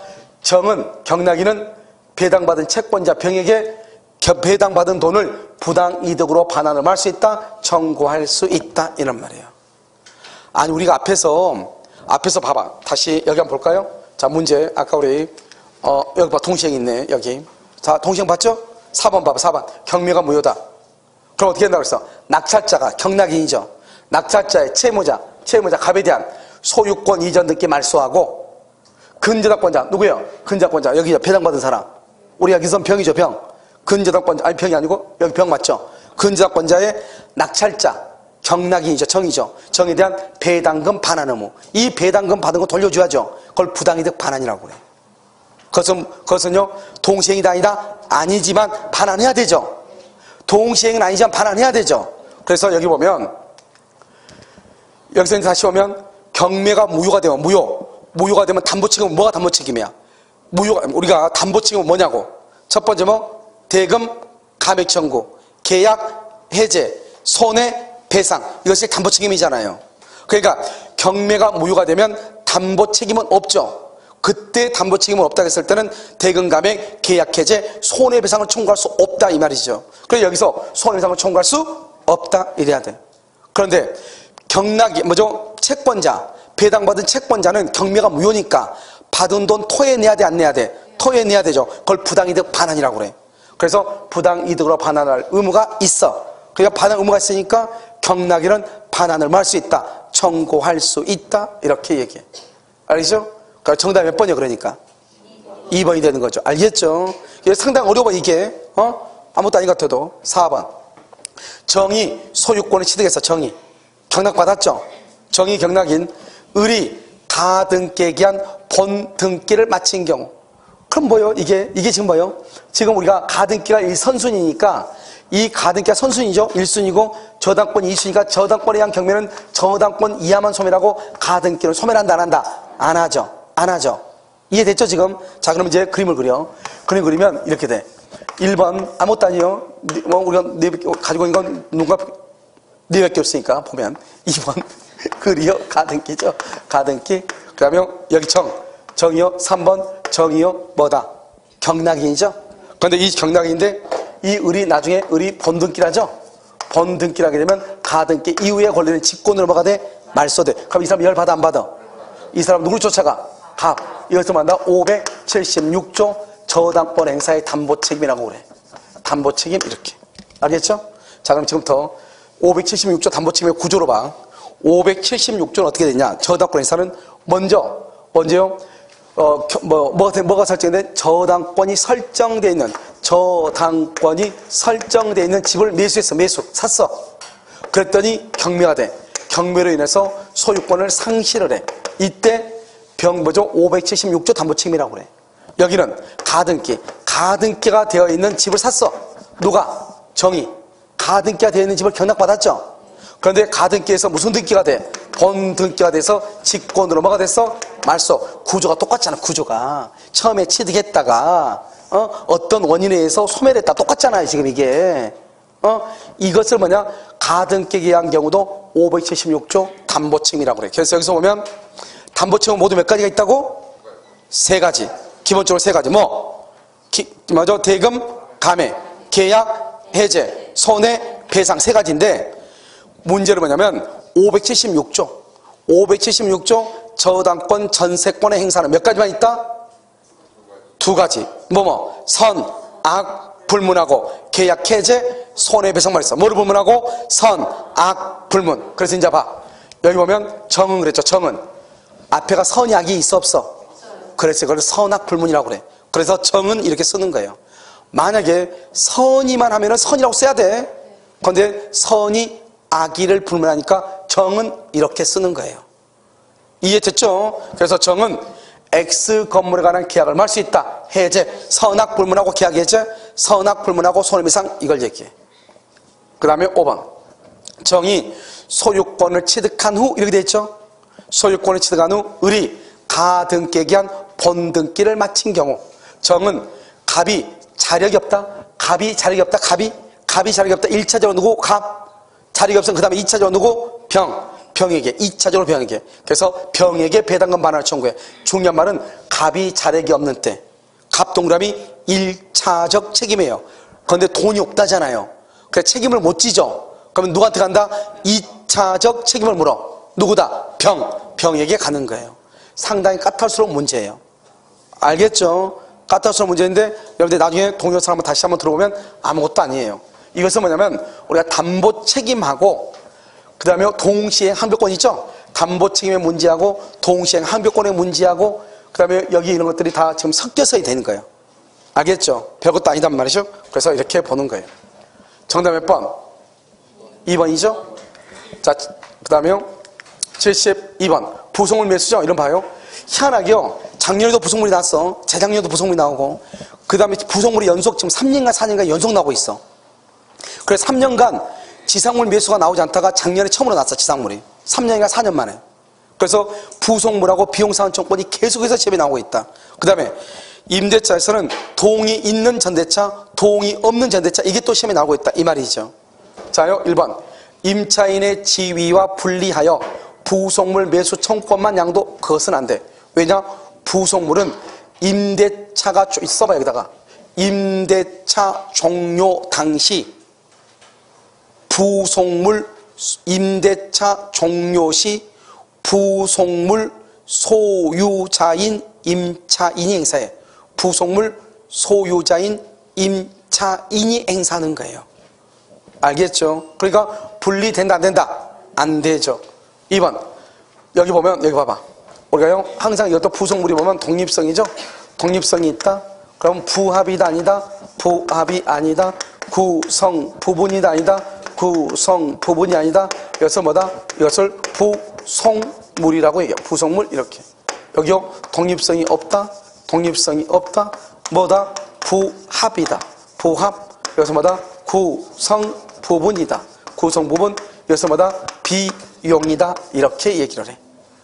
정은, 경락인은 배당받은 채권자 병에게 배당받은 돈을 부당이득으로 반환을 할 수 있다, 청구할 수 있다, 이런 말이에요. 아니, 우리가 앞에서 봐봐. 다시 여기 한번 볼까요? 자, 문제. 아까 우리 여기 봐, 동시행 있네, 여기. 자, 동시행 봤죠? 4번 봐봐, 4번. 경매가 무효다. 그럼 어떻게 한다고 했어? 낙찰자가 경락인이죠. 낙찰자의 채무자 갑에 대한 소유권 이전 등기 말소하고, 근저당권자 누구예요? 근저당권자 여기죠. 배당받은 사람. 우리가 여기선 병이죠, 병. 근저당권자, 아니 병이 아니고 여기 병 맞죠? 근저당권자의 낙찰자 경락인이죠, 정이죠. 정에 대한 배당금 반환 의무. 이 배당금 받은 거 돌려줘야죠. 그걸 부당이득 반환이라고 그래. 그것은요, 동시행이다 아니다? 아니지만 반환해야 되죠. 동시행은 아니지만 반환해야 되죠. 그래서 여기 보면, 여기서 다시 보면 경매가 무효가 되면 무효가 되면 담보책임은 뭐가 담보책임이야? 우리가 담보책임은 뭐냐고. 첫 번째 뭐? 대금, 감액 청구, 계약, 해제, 손해배상. 이것이 담보책임이잖아요. 그러니까 경매가 무효가 되면 담보책임은 없죠. 그때 담보책임은 없다고 했을 때는 대금, 감액, 계약, 해제, 손해배상을 청구할 수 없다, 이 말이죠. 그래서 여기서 손해배상을 청구할 수 없다 이래야 돼. 그런데 경락이 뭐죠? 채권자, 배당받은 채권자는 경매가 무효니까 받은 돈 토해내야 돼, 안 내야 돼? 토해내야 되죠. 그걸 부당이득 반환이라고 그래. 그래서 부당이득으로 반환할 의무가 있어. 그러니까 반환 의무가 있으니까 경락인은 반환을 할 수 있다, 청구할 수 있다, 이렇게 얘기해. 알겠죠? 그러니까 정답이 몇 번이요? 그러니까 2번이 되는 거죠. 알겠죠? 이게 상당히 어려워 이게. 아무것도 아닌 것 같아도. 4번. 정의 소유권을 취득해서 정의 경락받았죠? 정의 경락인 을이 가등기에 기한 본등기를 마친 경우. 그럼 뭐요? 이게 지금 뭐요? 지금 우리가 가등기가 1선순위니까 이 가등기가 선순위죠. 1순위고 저당권이 2순위니까 저당권에 의한 경매는 저당권 이하만 소멸하고 가등기를 소멸한다 안 한다? 안 하죠. 안 하죠. 이해됐죠 지금? 자, 그럼 이제 그림을 그려. 그림 그리면 이렇게 돼. 1번 아무것도 아니에요. 뭐 우리가 가지고 있는 건 누가 4개 없으니까 보면 2번 그리요. 가등기죠. 가등기. 그 다음에 여기 정이요. 3번 정이요. 뭐다? 경락인이죠. 그런데 이 경락인인데 이 을이 나중에 을이 본등기라죠. 본등기라게 되면 가등기 이후에 걸리는 직권으로 뭐가 돼? 말소돼. 그럼 이 사람 열 받아 안 받아? 이 사람 누구를 쫓아가? 갑. 이것을 만나 576조 저당권 행사의 담보책임이라고 그래. 담보책임 이렇게. 알겠죠? 자, 그럼 지금부터 576조 담보책임의 구조로 봐. 576조는 어떻게 되냐? 저당권 행사는 먼저요. 뭐가 설정된? 저당권이 설정되어 있는 집을 매수했어. 샀어. 그랬더니 경매가 돼. 경매로 인해서 소유권을 상실을 해. 이때 576조 담보책임이라고 그래. 여기는 가등기가 되어 있는 집을 샀어. 누가? 정의. 가등기가 되어 있는 집을 경락받았죠. 그런데 가등기에서 무슨 등기가 돼? 본등기가 돼서 직권으로 뭐가 됐어? 말소. 구조가 똑같잖아. 구조가 처음에 취득했다가 어떤 원인에 의해서 소멸했다. 똑같잖아요 지금 이게. 이것을 뭐냐? 가등기에 의한 경우도 576조 담보책임이라고 그래. 그래서 여기서 보면 담보책임은 모두 몇 가지가 있다고? 3가지. 기본적으로 3가지. 먼저 대금, 감액, 계약, 해제, 손해, 배상 3가지인데 문제는 뭐냐면 576조 저당권 전세권의 행사는 몇 가지만 있다? 2가지. 선, 악, 불문하고 계약, 해제, 손해배상만 있어. 뭐를 불문하고? 선, 악, 불문. 그래서 이제 봐. 여기 보면 정은 그랬죠. 정은 앞에가 선이 악이 있어 없어? 그래서 그걸 선악 불문이라고 그래. 그래서 정은 이렇게 쓰는 거예요. 만약에 선이만 하면은 선이라고 써야 돼. 그런데 선이 악의를 불문하니까 정은 이렇게 쓰는 거예요. 이해됐죠? 그래서 정은 X 건물에 관한 계약을 할 수 있다. 해제, 선악 불문하고 계약 해제, 선악 불문하고 손해배상 이걸 얘기해. 그 다음에 5번. 정이 소유권을 취득한 후 이렇게 돼 있죠. 소유권을 취득한 후 을이 가등기에 한 본등기를 마친 경우, 정은 갑이 자력이 없다. 갑이 자력이 없다. 갑이 자력이 없다. 1차적으로 누구? 갑. 자력이 없으면 그 다음에 2차적으로 누구? 병에게. 2차적으로 병에게. 그래서 병에게 배당금 반환을 청구해. 중요한 말은 갑이 자력이 없는 때, 갑 동그라미 1차적 책임이에요. 그런데 돈이 없다잖아요. 그래서 책임을 못 지죠. 그러면 누구한테 간다? 2차적 책임을 물어. 누구다? 병에게 가는 거예요. 상당히 까탈스러운 문제예요. 알겠죠? 까탈스러운 문제인데 여러분들 나중에 동영상 한번 다시 한번 들어보면 아무것도 아니에요. 이것은 뭐냐면 우리가 담보 책임하고 그 다음에 동시행 항변권 있죠? 담보 책임의 문제하고 동시행 항변권의 문제하고 그 다음에 여기 이런 것들이 다 지금 섞여서 되는 거예요. 알겠죠? 별것도 아니단 말이죠? 그래서 이렇게 보는 거예요. 정답 몇 번? 2번이죠? 자, 그 다음에요. 72번. 부속물 매수죠? 이런 봐요. 희한하게요. 작년에도 부속물이 났어. 재작년에도 부속물이 나오고. 그 다음에 부속물이 연속 지금 3년간 4년간 연속 나오고 있어. 그래서 3년간 지상물 매수가 나오지 않다가 작년에 처음으로 났어. 지상물이. 3년인가 4년 만에. 그래서 부속물하고 비용상환청권이 계속해서 시험에 나오고 있다. 그 다음에 임대차에서는 동이 있는 전대차, 동이 없는 전대차, 이게 또 시험에 나오고 있다. 이 말이죠. 자요. 1번. 임차인의 지위와 분리하여 부속물 매수 청구권만 양도, 그것은 안 돼. 왜냐? 부속물은 임대차가 써봐. 여기다가 임대차 종료 당시 부속물, 임대차 종료 시 부속물 소유자인 임차인이 행사해. 부속물 소유자인 임차인이 행사하는 거예요. 알겠죠? 그러니까 분리된다 안 된다? 안 되죠. 2번. 여기 보면, 여기 봐봐. 우리가요, 항상 이것도 부속물이 보면 독립성이죠? 독립성이 있다? 그럼 부합이다 아니다? 부합이 아니다? 구성 부분이다 아니다? 구성 부분이 아니다? 이것을 뭐다? 이것을 부속물이라고 얘기해요. 부속물 이렇게. 여기요, 독립성이 없다? 독립성이 없다? 뭐다? 부합이다. 부합. 이것을 뭐다? 구성 부분이다. 구성 부분. 이것을 뭐다? 비용이다. 이렇게 얘기를 해.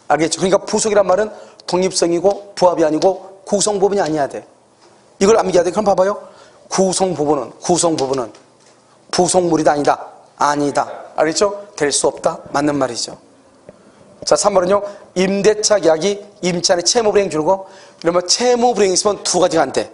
알겠죠? 그러니까 부속이란 말은 독립성이고 부합이 아니고 구성 부분이 아니어야 돼. 이걸 암기해야 돼. 그럼 봐봐요. 구성 부분은 부속물이다 아니다? 아니다. 알겠죠? 될 수 없다. 맞는 말이죠. 자, 3번은요. 임대차 계약이 임차인의 채무불이행 주고, 그러면 채무불이행이 있으면 두 가지가 안 돼.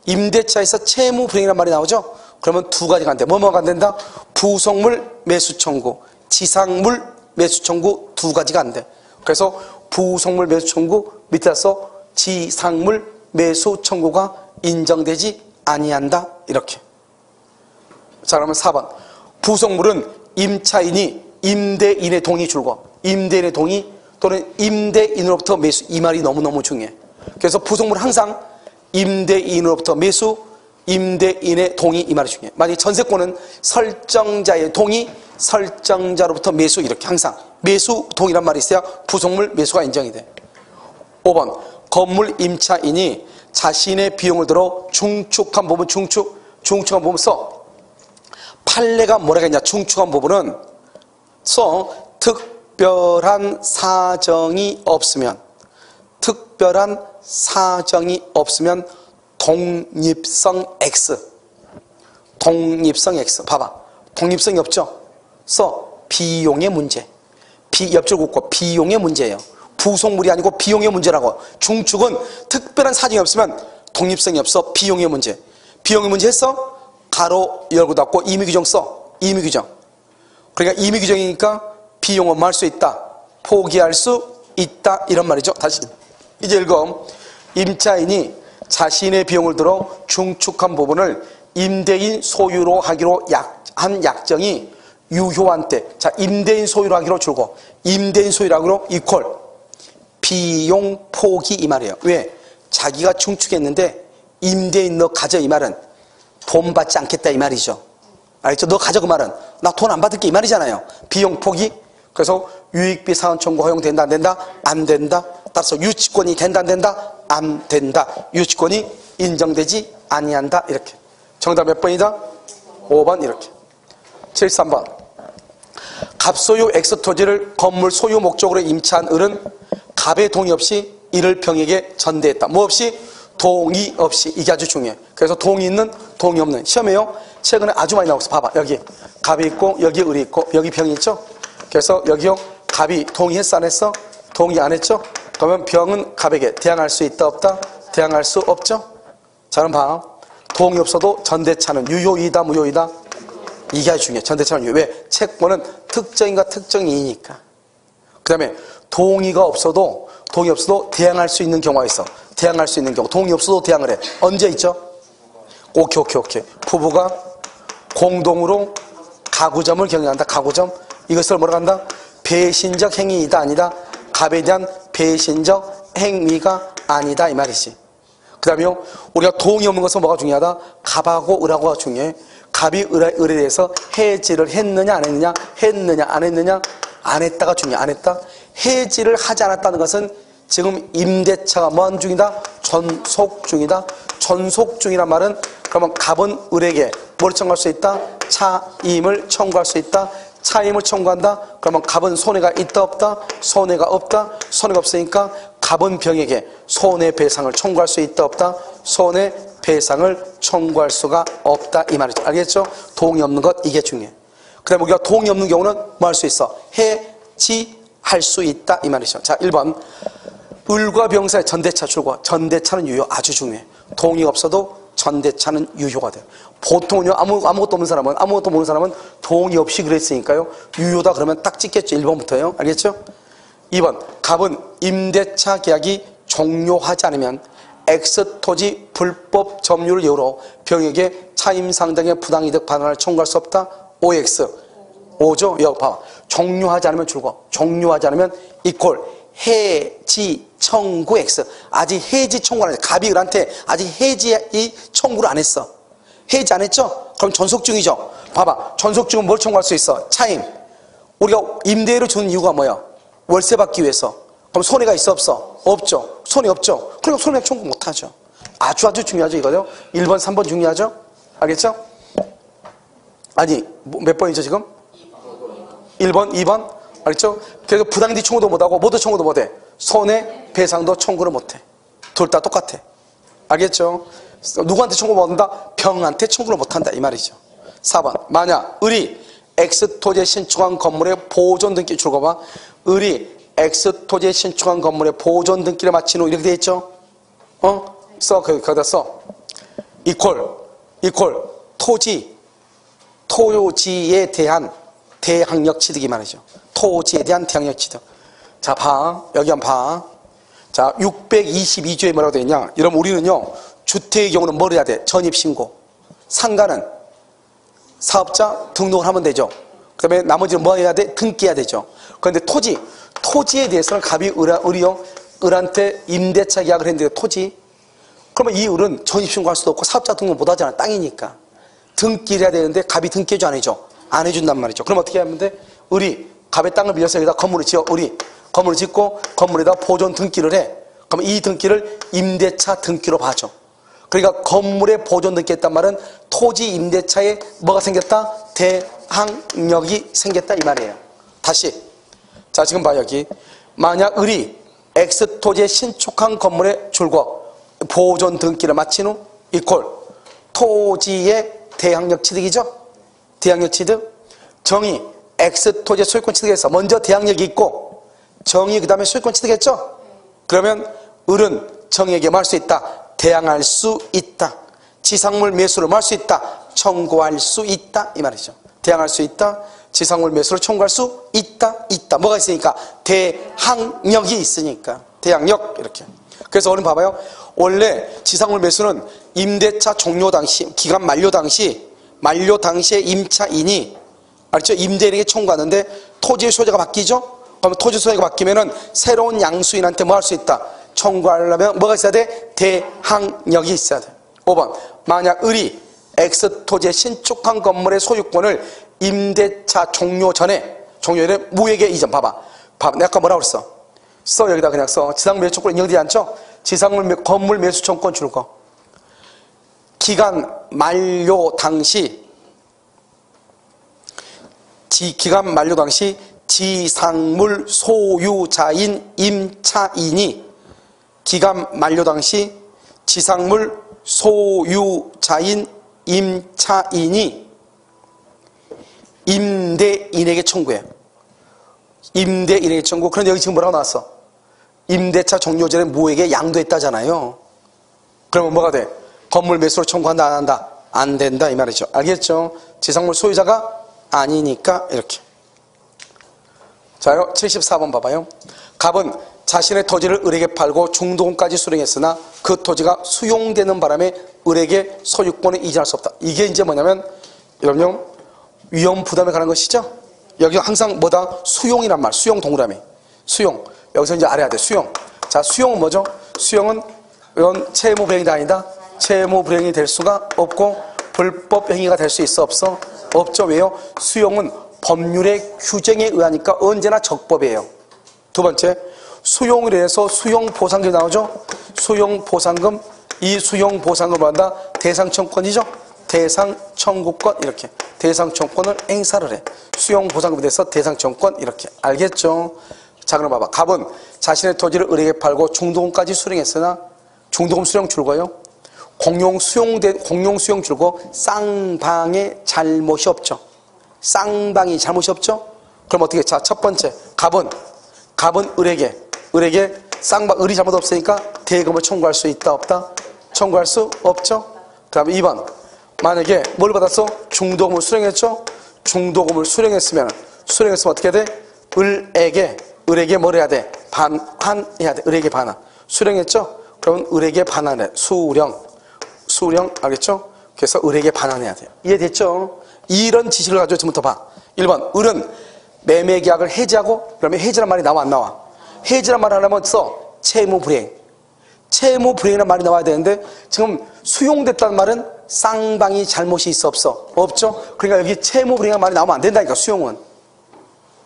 임대차에서 채무불이행이란 말이 나오죠? 그러면 두 가지가 안 돼. 뭐가 안 된다? 부속물 매수 청구, 지상물 매수 청구 두 가지가 안 돼. 그래서 부속물 매수 청구 밑에서 지상물 매수 청구가 인정되지 아니한다. 이렇게. 자, 그러면 4번. 부속물은 임차인이 임대인의 동의 줄고, 임대인의 동의 또는 임대인으로부터 매수, 이 말이 너무너무 중요해. 그래서 부속물은 항상 임대인으로부터 매수, 임대인의 동의, 이 말이 중요해. 만약 전세권은 설정자의 동의, 설정자로부터 매수, 이렇게 항상 매수 동의란 말이 있어야 부속물 매수가 인정이 돼. 5번. 건물 임차인이 자신의 비용을 들어 중축한 부분, 중축한 부분 써. 판례가 뭐라고 했냐? 중축한 부분은 써. 특별한 사정이 없으면, 특별한 사정이 없으면 독립성 X. 독립성 X. 봐봐. 독립성이 없죠? 써. 비용의 문제. 옆줄 긋고 비용의 문제예요. 부속물이 아니고 비용의 문제라고. 중축은 특별한 사정이 없으면 독립성이 없어. 비용의 문제. 비용의 문제 했어? 가로 열고 닫고 임의규정 써. 임의규정. 그러니까 임의규정이니까 비용 업무할 수 있다. 포기할 수 있다. 이런 말이죠. 다시 이제 읽어. 임차인이 자신의 비용을 들어 중축한 부분을 임대인 소유로 하기로 한 약정이 유효한 때, 자, 임대인 소유로 하기로 줄고, 임대인 소유로 하기로 이퀄 비용 포기, 이 말이에요. 왜? 자기가 중축했는데 임대인 너 가져, 이 말은 돈 받지 않겠다, 이 말이죠. 알겠죠? 너 가져, 그 말은 나 돈 안 받을게, 이 말이잖아요. 비용 포기. 그래서 유익비 상환 청구 허용된다 안 된다? 안 된다. 따라서 유치권이 된다 안 된다? 안 된다. 유치권이 인정되지 아니한다. 이렇게. 정답 몇 번이다? 5번. 이렇게. 73번. 갑소유 X토지를 건물 소유 목적으로 임차한 을은 갑의 동의 없이 이를 병에게 전대했다. 뭐 없이? 동의 없이. 이게 아주 중요해. 그래서 동의 있는, 동의 없는. 시험에요. 최근에 아주 많이 나왔어. 봐봐. 여기 갑이 있고 여기 을이 있고 여기 병이 있죠. 그래서 여기요. 갑이 동의했어 안 했어? 동의 안 했죠? 그러면 병은 갑에게 대항할 수 있다 없다? 대항할 수 없죠? 자 그럼 봐. 동의 없어도 전대차는 유효이다 무효이다? 이게 아주 중요해. 전대차는 유효. 왜? 채권은 특정인과 특정이니까. 그 다음에 동의가 없어도 대항할 수 있는 경우가 있어. 대항할 수 있는 경우. 동의 없어도 대항을 해. 언제 있죠? 오케이. 부부가 공동으로 가구점을 경영한다. 가구점. 이것을 뭐라고 한다? 배신적 행위이다 아니다? 갑에 대한 배신적 행위가 아니다 이 말이지. 그 다음에요. 우리가 동의 없는 것은 뭐가 중요하다? 갑하고 을하고가 중요해. 갑이 을에 대해서 해지를 했느냐 안 했느냐? 했느냐 안 했느냐? 안 했다가 중요해. 안 했다? 해지를 하지 않았다는 것은 지금 임대차가 뭐한 중이다? 전속 중이다. 전속 중이란 말은 그러면 갑은 을에게 뭘 청구할 수 있다? 차임을 청구할 수 있다. 차임을 청구한다. 그러면 갑은 손해가 있다 없다? 손해가 없다. 손해가 없으니까 갑은 병에게 손해배상을 청구할 수 있다 없다? 손해배상을 청구할 수가 없다 이 말이죠. 알겠죠? 동의 없는 것 이게 중요해. 그 다음에 우리가 동의 없는 경우는 뭐 할 수 있어? 해지할 수 있다 이 말이죠. 자 1번 을과 병사의 전대차 출고. 전대차는 유효. 아주 중요해. 동의 없어도 전대차는 유효가 돼요. 보통은요 아무것도 없는 사람은 동의 없이 그랬으니까요 유효다 그러면 딱 찍겠죠. 1번부터요. 알겠죠? 2번 갑은 임대차 계약이 종료하지 않으면 X토지 불법 점유를 이유로 병에게 차임 상당의 부당이득 반환을 청구할 수 없다. OX 5죠? 여기 봐봐. 종료하지 않으면 줄거. 종료하지 않으면 이꼴 해지 청구 X. 아직 해지 청구 안 했어. 갑이 을한테 아직 해지 청구를 안 했어. 해지 안 했죠? 그럼 전속중이죠. 봐봐. 전속중은 뭘 청구할 수 있어? 차임. 우리가 임대료 주는 이유가 뭐야? 월세 받기 위해서. 그럼 손해가 있어 없어? 없죠. 손해 없죠. 그러니까 손해 청구 못하죠. 아주 중요하죠 이거요. 1번 3번 중요하죠. 알겠죠? 아니 몇 번이죠 지금? 1번 2번 알겠죠? 그래서 부당이득 청구도 못하고 모두 청구도 못해. 손해배상도 청구를 못해. 둘 다 똑같아. 알겠죠? 누구한테 청구 못한다? 병한테 청구를 못한다 이 말이죠. 4번 만약 을이 X토지에 신축한 건물의 보존 등기 줄거봐. 을이 X토지에 신축한 건물의 보존 등기를 마친 후 이렇게 돼 있죠? 써 거기다 써. 이퀄 토지에 대한 대항력 취득이 말이죠. 토지에 대한 대항력 취득. 자, 봐. 여기 한번 봐. 자, 622조에 뭐라고 되어 있냐? 여러분, 우리는요, 주택의 경우는 뭘 해야 돼? 전입신고. 상가는 사업자 등록을 하면 되죠. 그 다음에 나머지는 뭐 해야 돼? 등기해야 되죠. 그런데 토지에 대해서는 갑이 을한테 임대차 계약을 했는데 토지. 그러면 이 을은 전입신고할 수도 없고 사업자 등록 못 하잖아. 땅이니까. 등기를 해야 되는데 갑이 등기해줘 안 해줘? 안 해준단 말이죠. 그럼 어떻게 하면 돼? 을이 갑의 땅을 빌려서 여기다 건물을 지어. 을이 건물을 짓고 건물에다 보존 등기를 해. 그럼 이 등기를 임대차 등기로 봐줘. 그러니까 건물에 보존 등기했단 말은 토지 임대차에 뭐가 생겼다? 대항력이 생겼다 이 말이에요. 다시. 자 지금 봐 여기. 만약 을이 X토지에 신축한 건물에 줄거 보존 등기를 마친 후 이퀄 토지의 대항력 취득이죠. 대항력 취득. 정의 X토지의 소유권 취득해서 먼저 대항력이 있고 정의 그 다음에 소유권 취득했죠. 그러면 을은 정의에게 뭐 할 수 있다? 대항할 수 있다. 지상물 매수를 뭐 할 수 있다? 청구할 수 있다 이 말이죠. 대항할 수 있다. 지상물 매수를 청구할 수 있다. 뭐가 있으니까? 대항력이 있으니까. 대항력 이렇게. 그래서 오늘 봐봐요. 원래 지상물 매수는 임대차 종료 당시, 기간 만료 당시에 임차인이 알죠? 임대인에게 청구하는데 토지의 소재가 바뀌죠? 그럼 토지 소재가 바뀌면은 새로운 양수인한테 뭐 할 수 있다? 청구하려면 뭐가 있어야 돼? 대항력이 있어야 돼. 5번 만약 을이 X토지에 신축한 건물의 소유권을 임대차 종료 전에 무에게 이전. 봐봐 내가 아까 뭐라고 그랬어? 써 여기다 그냥 써. 지상물 매수 청구권 인정되지 않죠? 건물 매수 청구권 줄거. 기간 만료 당시 기간 만료 당시 지상물 소유자인 임차인이 기간 만료 당시 지상물 소유자인 임차인이 임대인에게 청구해요. 임대인에게 청구. 그런데 여기 지금 뭐라고 나왔어? 임대차 종료 전에 모에게 양도했다잖아요. 그러면 뭐가 돼? 건물 매수로 청구한다, 안 한다? 안 된다, 이 말이죠. 알겠죠? 지상물 소유자가 아니니까 이렇게. 자, 74번 봐봐요. 갑은 자신의 토지를 을에게 팔고 중도금까지 수령했으나 그 토지가 수용되는 바람에 을에게 소유권을 이전할 수 없다. 이게 이제 뭐냐면 여러분 위험 부담에 관한 것이죠. 여기 항상 뭐다? 수용이란 말. 수용 동그라미. 수용. 여기서 이제 알아야 돼. 수용. 자, 수용은 뭐죠? 수용은 이건 채무 불이행이 아니다. 채무 불이행이 될 수가 없고 불법 행위가 될 수 있어 없어? 없죠. 왜요? 수용은 법률의 규정에 의하니까 언제나 적법이에요. 두 번째, 수용을 해서 수용보상금이 나오죠. 수용보상금. 이 수용보상금을 한다. 대상청구권이죠. 대상청구권. 이렇게 대상청구권을 행사를 해. 수용보상금에 대해서 대상청구권. 이렇게. 알겠죠? 자, 그럼 봐봐. 갑은 자신의 토지를 을에게 팔고 중도금까지 수령했으나 중도금 수령 줄거요. 공용 수용 줄고 쌍방의 잘못이 없죠. 쌍방이 잘못이 없죠. 그럼 어떻게? 자, 첫 번째, 갑은 을에게 을이 잘못 없으니까 대금을 청구할 수 있다 없다? 청구할 수 없죠. 그 다음에 2번, 만약에 뭘 받았어? 중도금을 수령했죠. 중도금을 수령했으면 어떻게 돼? 을에게 뭘 해야 돼? 반환해야 돼. 을에게 반환. 수령했죠? 그러면 을에게 반환해. 수령 알겠죠? 그래서 을에게 반환해야 돼요. 이해됐죠? 이런 지식을 가지고 지금부터 봐. 1번, 을은 매매계약을 해지하고, 그러면 해지란 말이 나와 안 나와? 해지란 말을 하려면 써. 채무불이행. 채무불이행이라는 말이 나와야 되는데 지금 수용됐다는 말은 쌍방이 잘못이 있어 없어? 없죠? 그러니까 여기 채무불이행이라는 말이 나오면 안 된다니까. 수용은.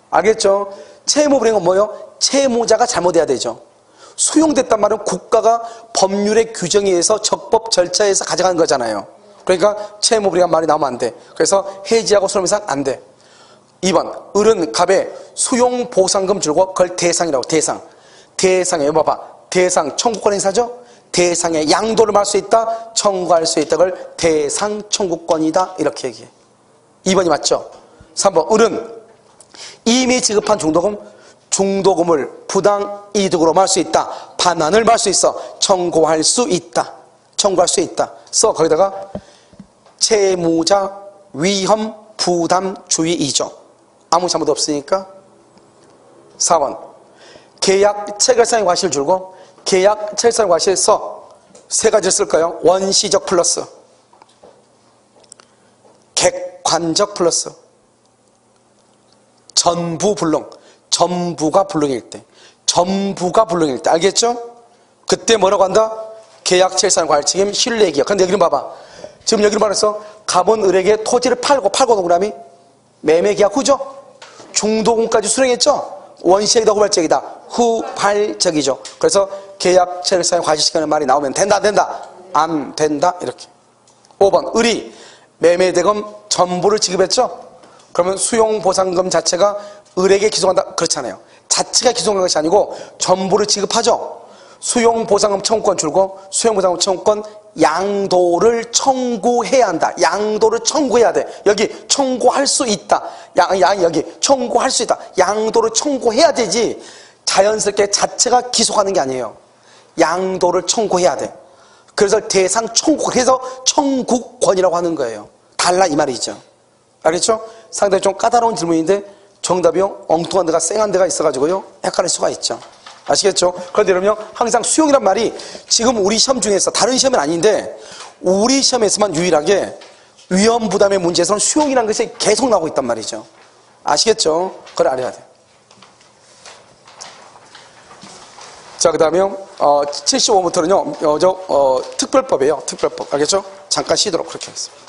알겠죠? 채무불이행은 뭐예요? 채무자가 잘못해야 되죠. 수용됐단 말은 국가가 법률의 규정에 의해서 적법 절차에서 가져가는 거잖아요. 그러니까 채무불이행이라는 말이 나오면 안 돼. 그래서 해지하고 수령 이상 안 돼. 2번, 을은 갑에 수용보상금 줄고 그걸 대상이라고. 대상에 봐봐. 대상 청구권 행사죠. 대상에 양도를 할 수 있다, 청구할 수 있다. 그걸 대상 청구권이다 이렇게 얘기해. 2번이 맞죠? 3번, 을은 이미 지급한 중도금을 부당 이득으로 말 수 있다. 반환을 말 수 있어. 청구할 수 있다. 써. 거기다가 채무자 위험 부담주의2조. 아무 잘못 없으니까. 4번, 계약 체결상의 과실 줄고 계약 체결상의 과실 써. 세 가지를 쓸까요? 원시적 플러스 객관적 플러스 전부가 불능일 때. 알겠죠? 그때 뭐라고 한다? 계약 체결상의 과실 책임 신뢰기업. 근데 여기는 봐봐. 지금 여기는 말해서 갑은 을에게 토지를 팔고 동그라미 매매계약 후죠? 중도금까지 수령했죠? 원시적이다 후발적이다? 후발적이죠. 그래서 계약 체결상의 과실시키는 말이 나오면 된다 안 된다 이렇게. 5번, 을이 매매대금 전부를 지급했죠? 그러면 수용보상금 자체가 을에게 기소한다? 그렇잖아요. 자체가 기소한 것이 아니고 전부를 지급하죠. 수용보상금 청구권 줄고 수용보상금 청구권 양도를 청구해야 한다. 양도를 청구해야 돼. 여기 청구할 수 있다. 여기 청구할 수 있다. 양도를 청구해야 되지. 자연스럽게 자체가 기소하는 게 아니에요. 양도를 청구해야 돼. 그래서 대상 청구, 그래서 청구권이라고 하는 거예요. 달라 이 말이죠. 알겠죠? 상당히 좀 까다로운 질문인데 정답이요 엉뚱한 데가 쌩한 데가 있어가지고요 헷갈릴 수가 있죠. 아시겠죠? 그런데 여러분요 항상 수용이란 말이 지금 우리 시험 중에서 다른 시험은 아닌데 우리 시험에서만 유일하게 위험 부담의 문제에서는 수용이라는 것이 계속 나오고 있단 말이죠. 아시겠죠? 그걸 알아야 돼요. 자, 그 다음에요 75부터는요 특별법이에요. 특별법. 알겠죠? 잠깐 쉬도록 그렇게 하겠습니다.